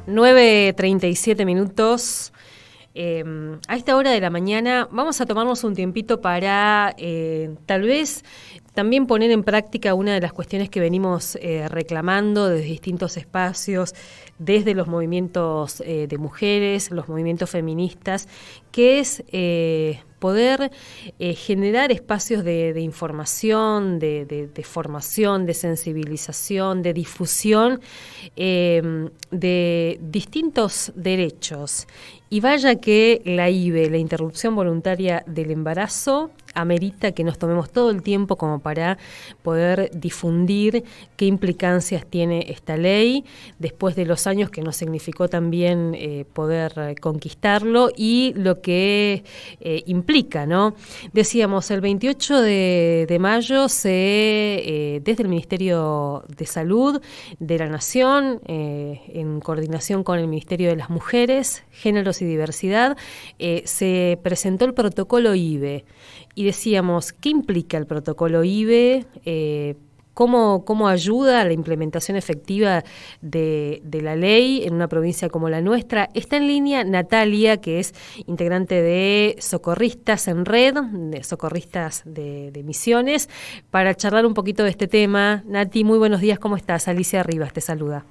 9:37. A esta hora de la mañana vamos a tomarnos un tiempito para tal vez también poner en práctica una de las cuestiones que venimos reclamando desde distintos espacios, desde los movimientos de mujeres, los movimientos feministas, que es poder generar espacios de información, de formación, de sensibilización, de difusión de distintos derechos. Y vaya que la IVE, la interrupción voluntaria del embarazo, amerita que nos tomemos todo el tiempo como para poder difundir qué implicancias tiene esta ley, después de los años que nos significó también poder conquistarlo y lo que implica, ¿no? Decíamos, el 28 de mayo desde el Ministerio de Salud de la Nación, en coordinación con el Ministerio de las Mujeres, Géneros y Diversidad, se presentó el protocolo IVE. Y decíamos, ¿qué implica el protocolo IVE? ¿Cómo ayuda a la implementación efectiva de la ley en una provincia como la nuestra? Está en línea Natalia, que es integrante de Socorristas en Red, de Socorristas de Misiones, para charlar un poquito de este tema. Nati, muy buenos días, ¿cómo estás? Alicia Rivas te saluda.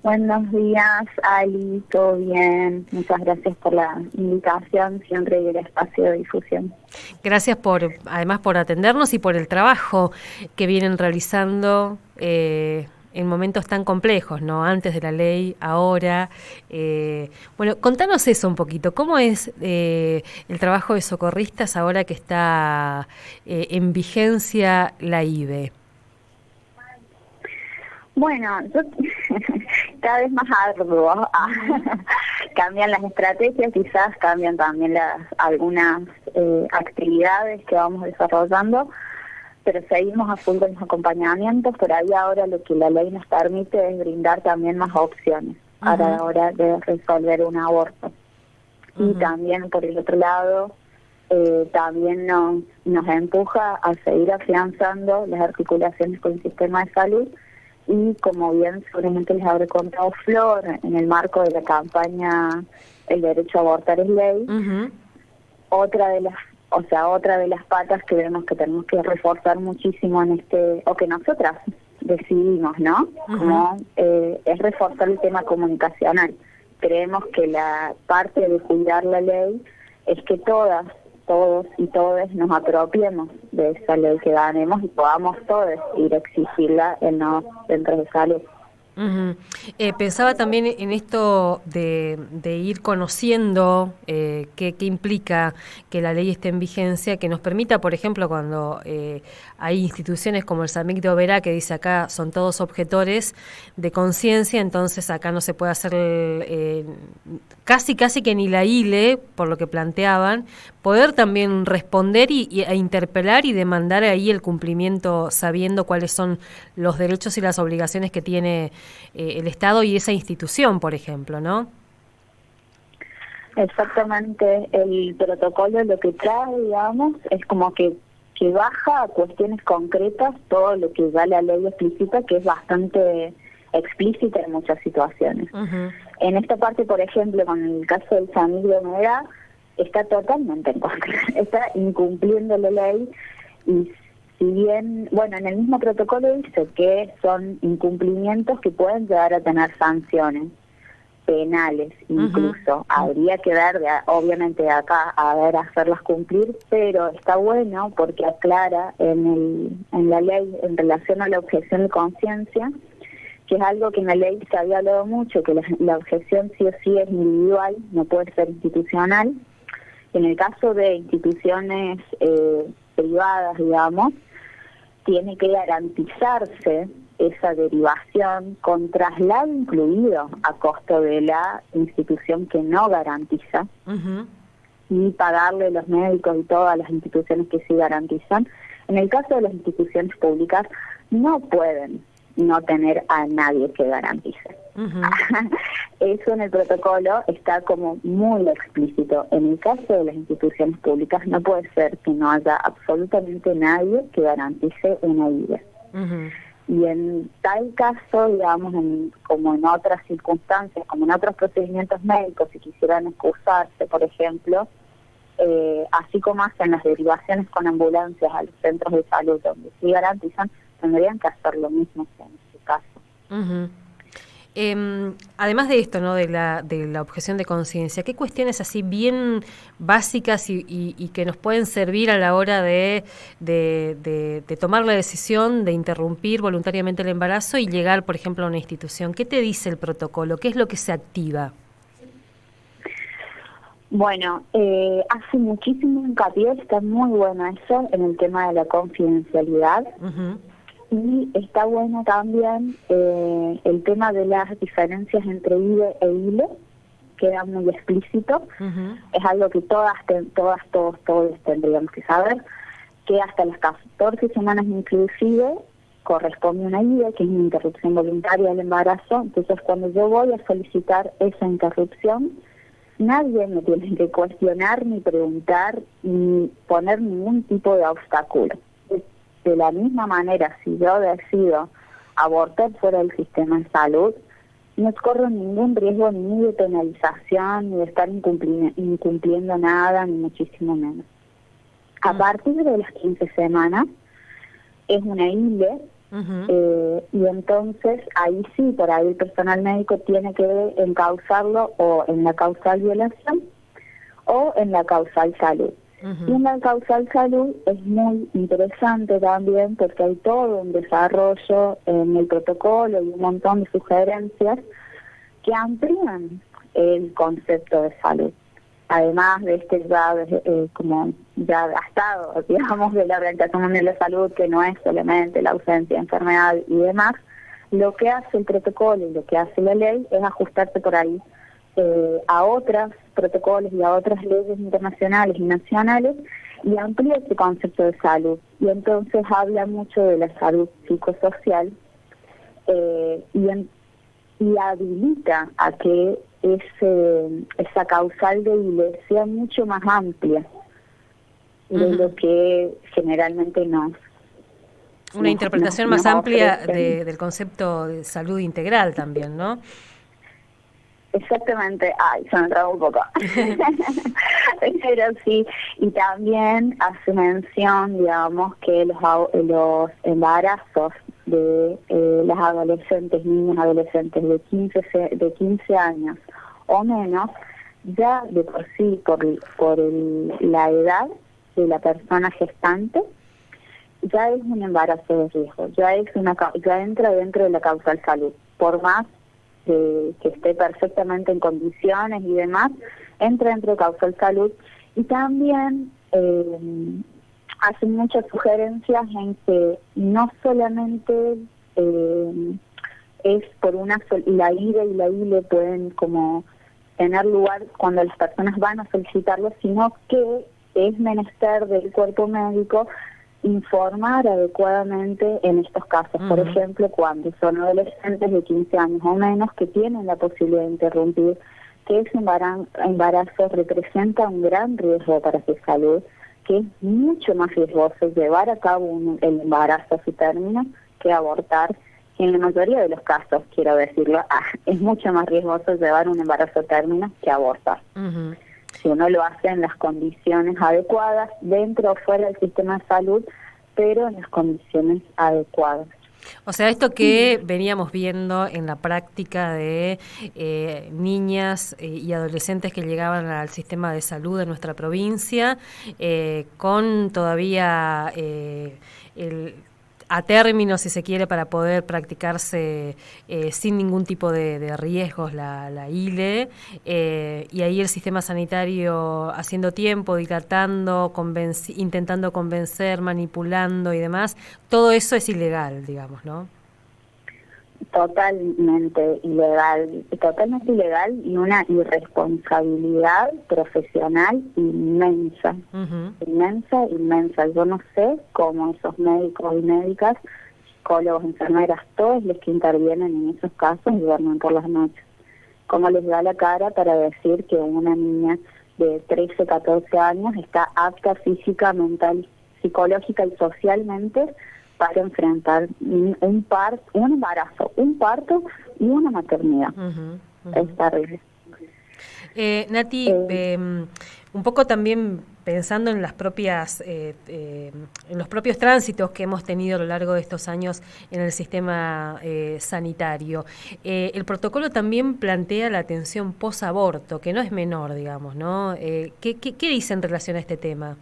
Buenos días, Ali, todo bien. Muchas gracias por la invitación, siempre el espacio de difusión. Gracias además por atendernos y por el trabajo que vienen realizando en momentos tan complejos, ¿no? Antes de la ley, ahora. Bueno, contanos eso un poquito. ¿Cómo es el trabajo de socorristas ahora que está en vigencia la IVE? Bueno, cada vez más arduo. Cambian las estrategias, quizás cambian también algunas actividades que vamos desarrollando, pero seguimos a full con los acompañamientos. Por ahí ahora lo que la ley nos permite es brindar también más opciones a la hora de resolver un aborto. Y también, por el otro lado, también nos empuja a seguir afianzando las articulaciones con el sistema de salud. Y como bien seguramente les habré contado Flor, en el marco de la campaña El derecho a abortar es ley, otra de las patas que vemos que tenemos que reforzar muchísimo o que nosotras decidimos, ¿no? Como es reforzar el tema comunicacional. Creemos que la parte de cuidar la ley es que todos y todas nos apropiemos de esa ley que ganemos y podamos todos ir a exigirla en los centros de salud. Pensaba también en esto de ir conociendo qué implica que la ley esté en vigencia, que nos permita, por ejemplo, cuando hay instituciones como el SAMIC de Oberá, que dice acá son todos objetores de conciencia, entonces acá no se puede hacer casi que ni la ILE, por lo que planteaban, poder también responder e interpelar y demandar ahí el cumplimiento, sabiendo cuáles son los derechos y las obligaciones que tiene el Estado y esa institución, por ejemplo, ¿no? Exactamente, el protocolo lo que trae, digamos, es como que baja a cuestiones concretas todo lo que ya la ley explícita, que es bastante explícita en muchas situaciones. En esta parte, por ejemplo, con el caso del SAMIC de Oberá, está totalmente en contra, está incumpliendo la ley. Y si bien, bueno, en el mismo protocolo dice que son incumplimientos que pueden llegar a tener sanciones penales, incluso. Habría que ver, obviamente, de acá a hacerlas cumplir, pero está bueno porque aclara en la ley en relación a la objeción de conciencia, que es algo que en la ley se había hablado mucho, que la objeción sí o sí es individual, no puede ser institucional. En el caso de instituciones privadas, digamos, tiene que garantizarse esa derivación con traslado incluido a costo de la institución que no garantiza, y pagarle los médicos y todas las instituciones que sí garantizan. En el caso de las instituciones públicas, no pueden no tener a nadie que garantice. Eso en el protocolo está como muy explícito. En el caso de las instituciones públicas no puede ser que no haya absolutamente nadie que garantice una vida. y en tal caso, digamos, como en otras circunstancias, como en otros procedimientos médicos, si quisieran excusarse, por ejemplo, así como hacen las derivaciones con ambulancias a los centros de salud, donde sí garantizan, tendrían que hacer lo mismo en este caso. Uh-huh. Además de esto, ¿no? De la objeción de conciencia, ¿qué cuestiones así bien básicas y que nos pueden servir a la hora de tomar la decisión de interrumpir voluntariamente el embarazo y llegar, por ejemplo, a una institución? ¿Qué te dice el protocolo? ¿Qué es lo que se activa? Bueno, hace muchísimo hincapié, está muy bueno eso, en el tema de la confidencialidad. Uh-huh. Y está bueno también el tema de las diferencias entre IVE e ILE, queda muy explícito. Uh-huh. Es algo que todos tendríamos que saber, que hasta las 14 semanas inclusive corresponde una IVE, que es una interrupción voluntaria del embarazo. Entonces, cuando yo voy a solicitar esa interrupción, nadie me tiene que cuestionar, ni preguntar, ni poner ningún tipo de obstáculo. De la misma manera, si yo decido abortar fuera del sistema de salud, no corro ningún riesgo ni de penalización, ni de estar incumpliendo nada, ni muchísimo menos. A partir de las 15 semanas, es una ILE, uh-huh. Y entonces ahí sí, por ahí el personal médico tiene que encauzarlo o en la causal violación o en la causal salud. Uh-huh. Y en la causal salud es muy interesante también porque hay todo un desarrollo en el protocolo y un montón de sugerencias que amplían el concepto de salud. Además de como ya gastado, digamos, de la Organización Mundial de la Salud, que no es solamente la ausencia de enfermedad y demás, lo que hace el protocolo y lo que hace la ley es ajustarse por ahí a otros protocolos y a otras leyes internacionales y nacionales y amplía ese concepto de salud. Y entonces habla mucho de la salud psicosocial y habilita a que esa causal de ILE sea mucho más amplia de lo que generalmente una interpretación más amplia del concepto de salud integral también, ¿no? Exactamente, se me trabó un poco. Pero sí, y también hace mención, digamos, que los embarazos de las adolescentes, niños adolescentes de 15 años o menos, ya de por sí, por la edad de la persona gestante, ya es un embarazo de riesgo, ya entra dentro de la causal salud, por más que esté perfectamente en condiciones y demás, entra dentro de causal salud. Y también hacen muchas sugerencias en que no solamente es por la IVE y la ILE pueden como tener lugar cuando las personas van a solicitarlo, sino que es menester del cuerpo médico informar adecuadamente en estos casos. Uh-huh. Por ejemplo, cuando son adolescentes de 15 años o menos que tienen la posibilidad de interrumpir, que ese embarazo representa un gran riesgo para su salud, que es mucho más riesgoso llevar a cabo el embarazo a su término que abortar. En la mayoría de los casos, quiero decirlo, es mucho más riesgoso llevar un embarazo a término que abortar. Uh-huh. Si uno lo hace en las condiciones adecuadas, dentro o fuera del sistema de salud, pero en las condiciones adecuadas. O sea, esto que veníamos viendo en la práctica de niñas y adolescentes que llegaban al sistema de salud de nuestra provincia, con todavía a término, si se quiere, para poder practicarse sin ningún tipo de riesgos la ILE, y ahí el sistema sanitario haciendo tiempo, dilatando, intentando convencer, manipulando y demás, todo eso es ilegal, digamos, ¿no? Totalmente ilegal y una irresponsabilidad profesional inmensa, uh-huh. inmensa. Yo no sé cómo esos médicos y médicas, psicólogos, enfermeras, todos los que intervienen en esos casos duermen por las noches. Cómo les da la cara para decir que una niña de 13, 14 años está apta física, mental, psicológica y socialmente para enfrentar un embarazo, un parto y una maternidad. Es terrible. Nati, un poco también pensando en las propias, en los propios tránsitos que hemos tenido a lo largo de estos años en el sistema sanitario, el protocolo también plantea la atención posaborto, que no es menor, digamos, ¿no? ¿Qué dice en relación a este tema?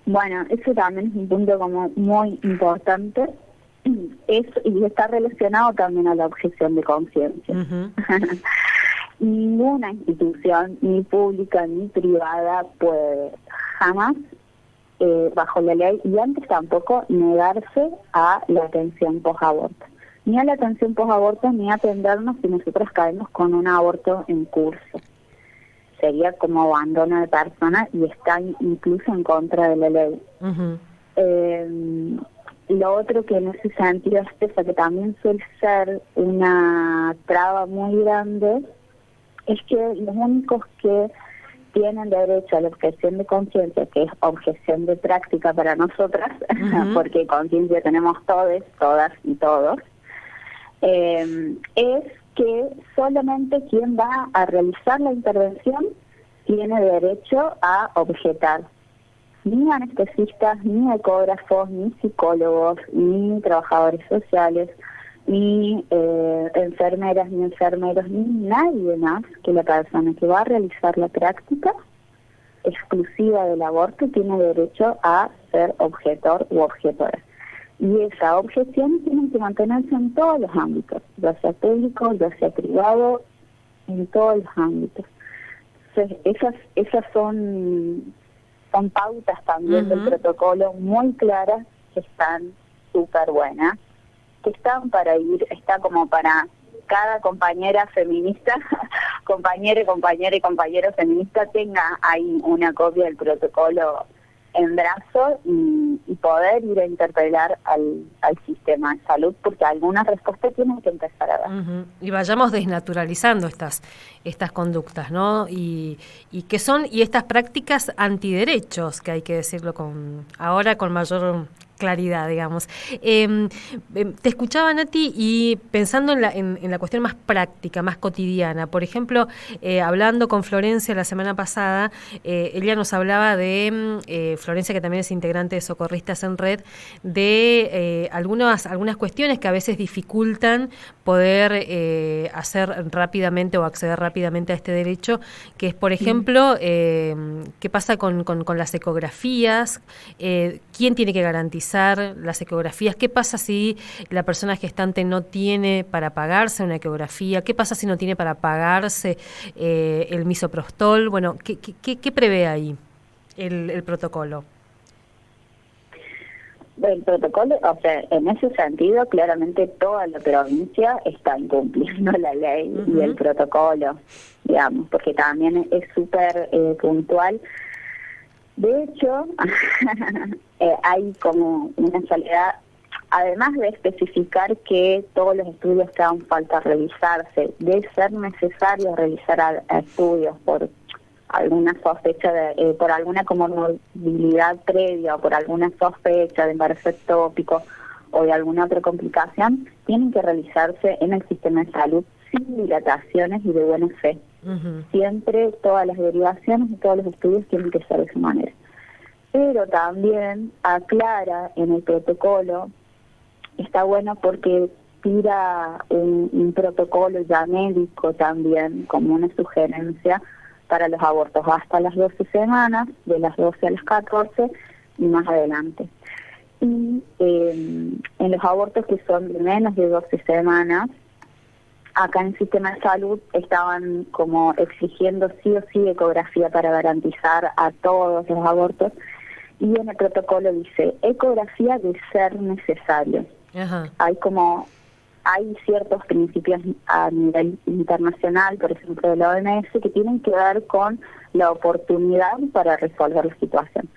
Bueno, eso también es un punto como muy importante, y está relacionado también a la objeción de conciencia. Ninguna institución, ni pública ni privada, puede jamás, bajo la ley, y antes tampoco, negarse a la atención posaborto. Ni a la atención posaborto, ni a atendernos si nosotros caemos con un aborto en curso. Sería como abandono de persona y está incluso en contra de la ley. Lo otro que en ese sentido es que también suele ser una traba muy grande, es que los únicos que tienen derecho a la objeción de conciencia, que es objeción de práctica para nosotras, porque conciencia tenemos todos, todas y todos, es que solamente quien va a realizar la intervención tiene derecho a objetar. Ni anestesistas, ni ecógrafos, ni psicólogos, ni trabajadores sociales, ni enfermeras, ni enfermeros, ni nadie más que la persona que va a realizar la práctica exclusiva del aborto tiene derecho a ser objetor u objetora. Y esa objeción tiene que mantenerse en todos los ámbitos, ya sea público, ya sea privado, en todos los ámbitos. Entonces, esas son pautas también del protocolo muy claras, que están súper buenas, que están para ir, está como para cada compañera feminista, compañero y compañero feminista tenga ahí una copia del protocolo en brazo y poder ir a interpelar al sistema de salud, porque algunas respuestas tienen que empezar a dar. Y vayamos desnaturalizando estas conductas, ¿no? Y que son, y estas prácticas antiderechos, que hay que decirlo ahora con mayor claridad, digamos. Te escuchaba, Nati, y pensando en la cuestión más práctica, más cotidiana. Por ejemplo, hablando con Florencia la semana pasada, ella nos hablaba de, Florencia, que también es integrante de Socorristas en Red, de algunas cuestiones que a veces dificultan poder hacer rápidamente o acceder rápidamente a este derecho, que es, por ejemplo, qué pasa con las ecografías, quién tiene que garantizar las ecografías, qué pasa si la persona gestante no tiene para pagarse una ecografía, qué pasa si no tiene para pagarse el misoprostol. Bueno, ¿qué prevé ahí el protocolo? El protocolo, o sea, en ese sentido, claramente toda la provincia está incumpliendo la ley y el protocolo, digamos, porque también es súper puntual. De hecho, hay como una salvedad, además de especificar que todos los estudios que hagan falta realizarse, de ser necesario realizar estudios por alguna sospecha, por alguna comorbilidad previa o por alguna sospecha de embarazo ectópico o de alguna otra complicación, tienen que realizarse en el sistema de salud sin dilataciones y de buena fe. Siempre todas las derivaciones y todos los estudios tienen que ser de esa manera. Pero también aclara en el protocolo, está bueno porque tira un protocolo ya médico también, como una sugerencia para los abortos hasta las 12 semanas, de las 12 a las 14 y más adelante. Y en los abortos que son de menos de 12 semanas, acá en el sistema de salud estaban como exigiendo sí o sí ecografía para garantizar a todos los abortos, y en el protocolo dice ecografía de ser necesario. Hay ciertos principios a nivel internacional, por ejemplo de la OMS, que tienen que ver con la oportunidad para resolver la situación.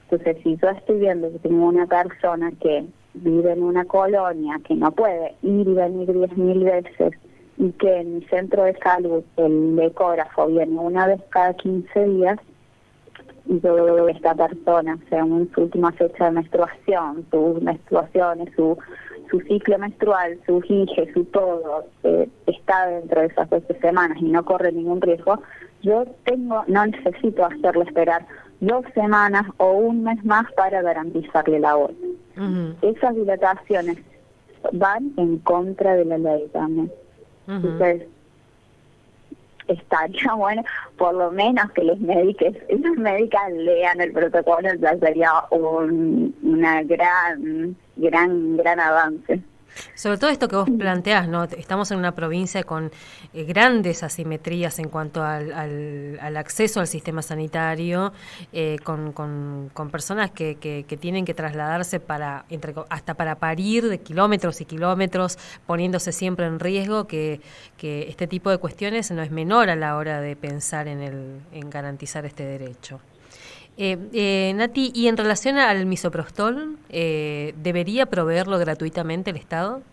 Entonces, si yo estoy viendo que tengo una persona que vive en una colonia, que no puede ir y venir 10.000 veces, y que en mi centro de salud el ecógrafo viene una vez cada 15 días, de esta persona, o sea, en su última fecha de menstruación, sus menstruaciones, su ciclo menstrual, sus hijes, su todo, está dentro de esas 12 semanas y no corre ningún riesgo, no necesito hacerle esperar 2 semanas o un mes más para garantizarle la aborto. Esas dilataciones van en contra de la ley también. Entonces, estaría bueno, por lo menos que las médicas lean el protocolo, ya sería una gran avance. Sobre todo esto que vos planteás, ¿no? Estamos en una provincia con grandes asimetrías en cuanto al acceso al sistema sanitario, con personas que tienen que trasladarse hasta para parir de kilómetros y kilómetros, poniéndose siempre en riesgo, que este tipo de cuestiones no es menor a la hora de pensar en garantizar este derecho. Nati, y en relación al misoprostol, ¿debería proveerlo gratuitamente el Estado?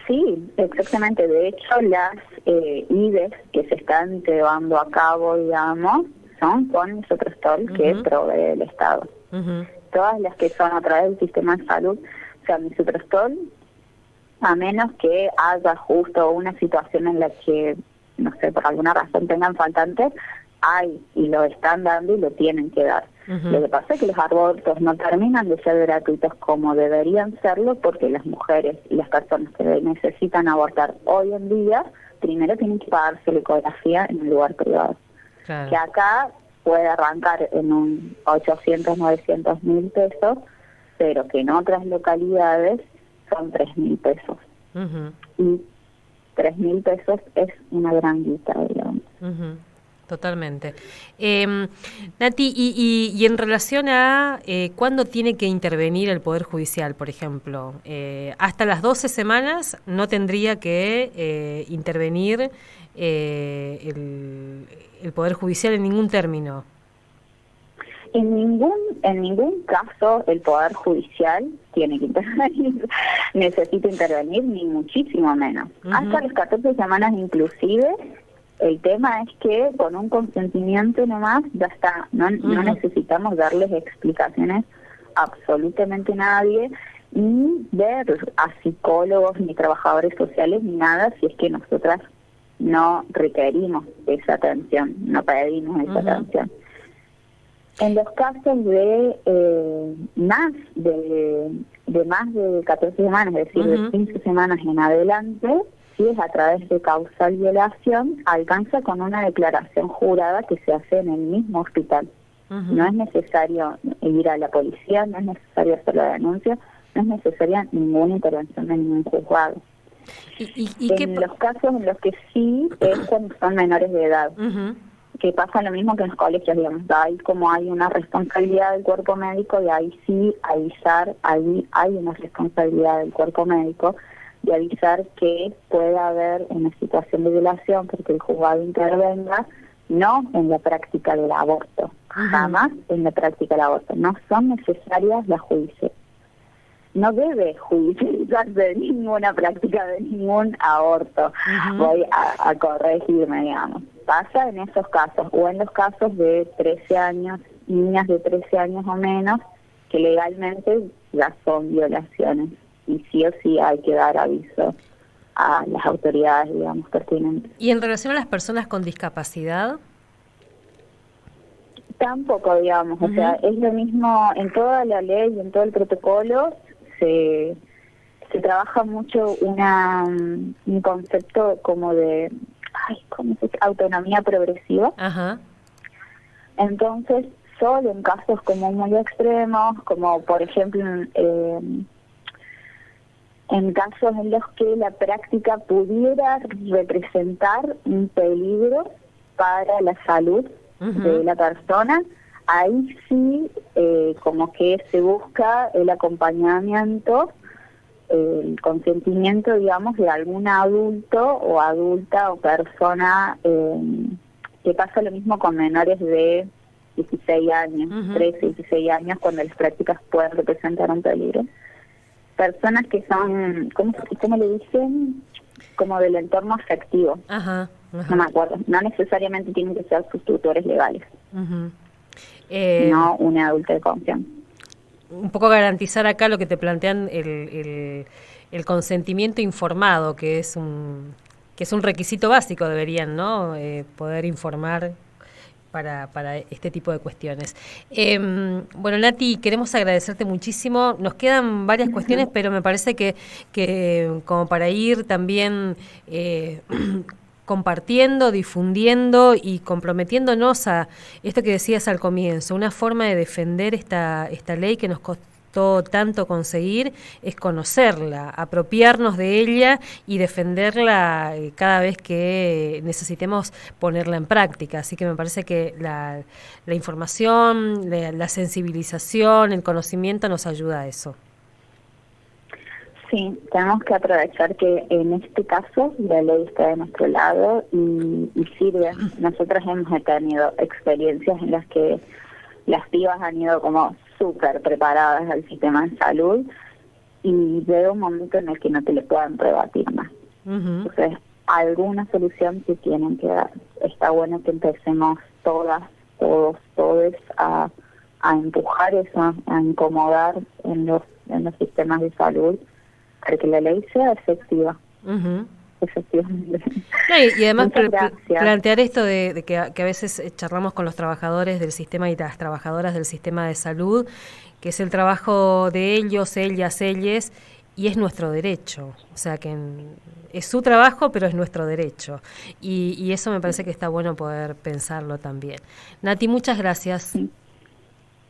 Sí, exactamente. De hecho, las IVES que se están llevando a cabo, digamos, son con misoprostol que provee el Estado. Todas las que son a través del sistema de salud, o sea, misoprostol, a menos que haya justo una situación en la que, no sé, por alguna razón tengan faltantes, hay y lo están dando y lo tienen que dar. Lo que pasa es que los abortos no terminan de ser gratuitos como deberían serlo, porque las mujeres y las personas que necesitan abortar hoy en día primero tienen que pagarse la ecografía en un lugar privado. Claro. Que acá puede arrancar en un 800, 900 mil pesos, pero que en otras localidades son 3.000 pesos. Y 3.000 pesos es una gran guita, digamos. Totalmente. Nati, y en relación a cuándo tiene que intervenir el Poder Judicial, por ejemplo, hasta las 12 semanas no tendría que intervenir el Poder Judicial en ningún término. En ningún caso el Poder Judicial tiene que intervenir, necesita intervenir, ni muchísimo menos. Hasta las 14 semanas inclusive. El tema es que con un consentimiento nomás ya está, no necesitamos darles explicaciones a absolutamente nadie, ni ver a psicólogos, ni trabajadores sociales, ni nada, si es que nosotras no requerimos esa atención, no pedimos esa atención. En los casos de más de 14 semanas, es decir, de 15 semanas en adelante, si es a través de causal violación, alcanza con una declaración jurada que se hace en el mismo hospital. No es necesario ir a la policía, no es necesario hacer la denuncia, no es necesaria ninguna intervención de ningún juzgado. En los casos en los que sí es cuando son menores de edad, que pasa lo mismo que en los colegios, digamos, ahí como hay una responsabilidad del cuerpo médico, y ahí sí avisar, ahí hay una responsabilidad del cuerpo médico de avisar que pueda haber una situación de violación, porque el juzgado intervenga, no en la práctica del aborto, jamás en la práctica del aborto. No son necesarias las judiciales. No debe judicializarse ninguna práctica de ningún aborto. Voy a corregirme, digamos. Pasa en esos casos, o en los casos de 13 años, niñas de 13 años o menos, que legalmente ya son violaciones. Y sí o sí hay que dar aviso a las autoridades, digamos, pertinentes. ¿Y en relación a las personas con discapacidad? Tampoco, digamos, o sea, es lo mismo en toda la ley y en todo el protocolo, se trabaja mucho un concepto como de, ¿cómo se dice? Autonomía progresiva. Entonces, solo en casos como muy extremos, como por ejemplo en casos en los que la práctica pudiera representar un peligro para la salud de la persona, ahí sí como que se busca el acompañamiento, el consentimiento, digamos, de algún adulto o adulta o persona, que pasa lo mismo con menores de 16 años, 13, 16 años, cuando las prácticas pueden representar un peligro. Personas que son, ¿cómo le dicen? Como del entorno afectivo. no me acuerdo, no necesariamente tienen que ser sus tutores legales, Ujú. sino una adulta de confianza. Un poco garantizar acá lo que te plantean el consentimiento informado, que es un requisito básico, deberían, ¿no? Poder informar para este tipo de cuestiones. Bueno, Nati, queremos agradecerte muchísimo. Nos quedan varias cuestiones, pero me parece que como para ir también compartiendo, difundiendo y comprometiéndonos a esto que decías al comienzo, una forma de defender esta ley que nos costó tanto conseguir es conocerla, apropiarnos de ella y defenderla cada vez que necesitemos ponerla en práctica. Así que me parece que la información, la sensibilización, el conocimiento nos ayuda a eso. Sí, tenemos que aprovechar que en este caso la ley está de nuestro lado y sirve. Nosotros hemos tenido experiencias en las que las pibas han ido como súper preparadas al sistema de salud y llega un momento en el que no te le puedan rebatir más. Entonces, alguna solución que tienen que dar. Está bueno que empecemos todas, todos a empujar eso, a incomodar en los sistemas de salud para que la ley sea efectiva. Efectivamente. No, y además plantear esto de que a veces charlamos con los trabajadores del sistema y las trabajadoras del sistema de salud, que es el trabajo de ellos, ellas, elles, y es nuestro derecho. O sea, que es su trabajo, pero es nuestro derecho. Y eso me parece que está bueno poder pensarlo también. Nati, muchas gracias. Sí.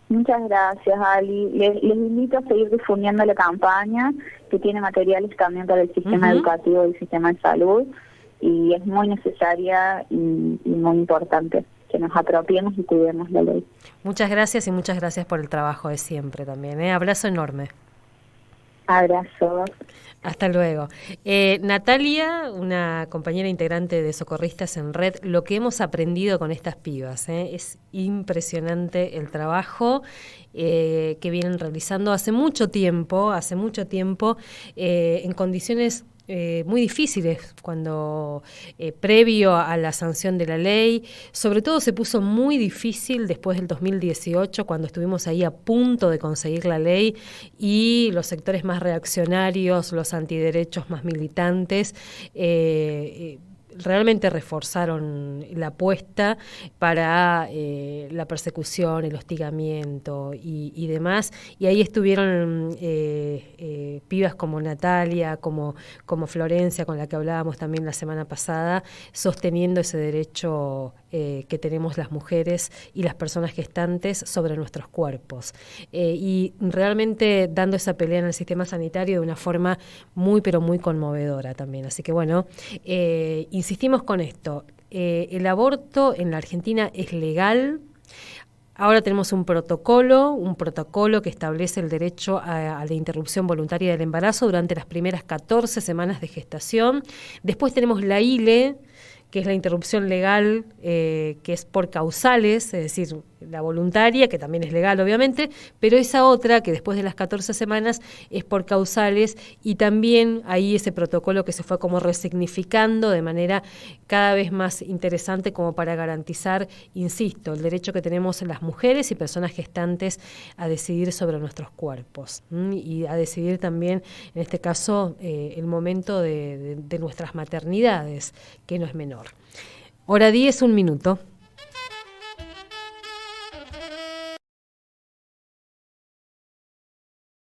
Muchas gracias, Ali. Les invito a seguir difundiendo la campaña, que tiene materiales también para el sistema educativo y el sistema de salud, y es muy necesaria y muy importante que nos apropiemos y cuidemos la ley. Muchas gracias y muchas gracias por el trabajo de siempre también. Abrazo enorme. Abrazos. Hasta luego. Natalia, una compañera integrante de Socorristas en Red, lo que hemos aprendido con estas pibas, es impresionante el trabajo que vienen realizando hace mucho tiempo, en condiciones muy difíciles, cuando previo a la sanción de la ley, sobre todo se puso muy difícil después del 2018, cuando estuvimos ahí a punto de conseguir la ley y los sectores más reaccionarios, los antiderechos más militantes, realmente reforzaron la apuesta para la persecución, el hostigamiento y demás. Y ahí estuvieron pibas como Natalia, como Florencia, con la que hablábamos también la semana pasada, sosteniendo ese derecho que tenemos las mujeres y las personas gestantes sobre nuestros cuerpos. Y realmente dando esa pelea en el sistema sanitario de una forma muy, pero muy conmovedora también. Así que bueno, insistimos con esto. El aborto en la Argentina es legal. Ahora tenemos un protocolo que establece el derecho a la interrupción voluntaria del embarazo durante las primeras 14 semanas de gestación. Después tenemos la ILE, que es la interrupción legal, que es por causales, es decir, la voluntaria, que también es legal obviamente, pero esa otra, que después de las 14 semanas, es por causales, y también ahí ese protocolo que se fue como resignificando de manera cada vez más interesante como para garantizar, insisto, el derecho que tenemos las mujeres y personas gestantes a decidir sobre nuestros cuerpos, y a decidir también, en este caso, el momento de nuestras maternidades, que no es menor. Hora 10, 1 minuto.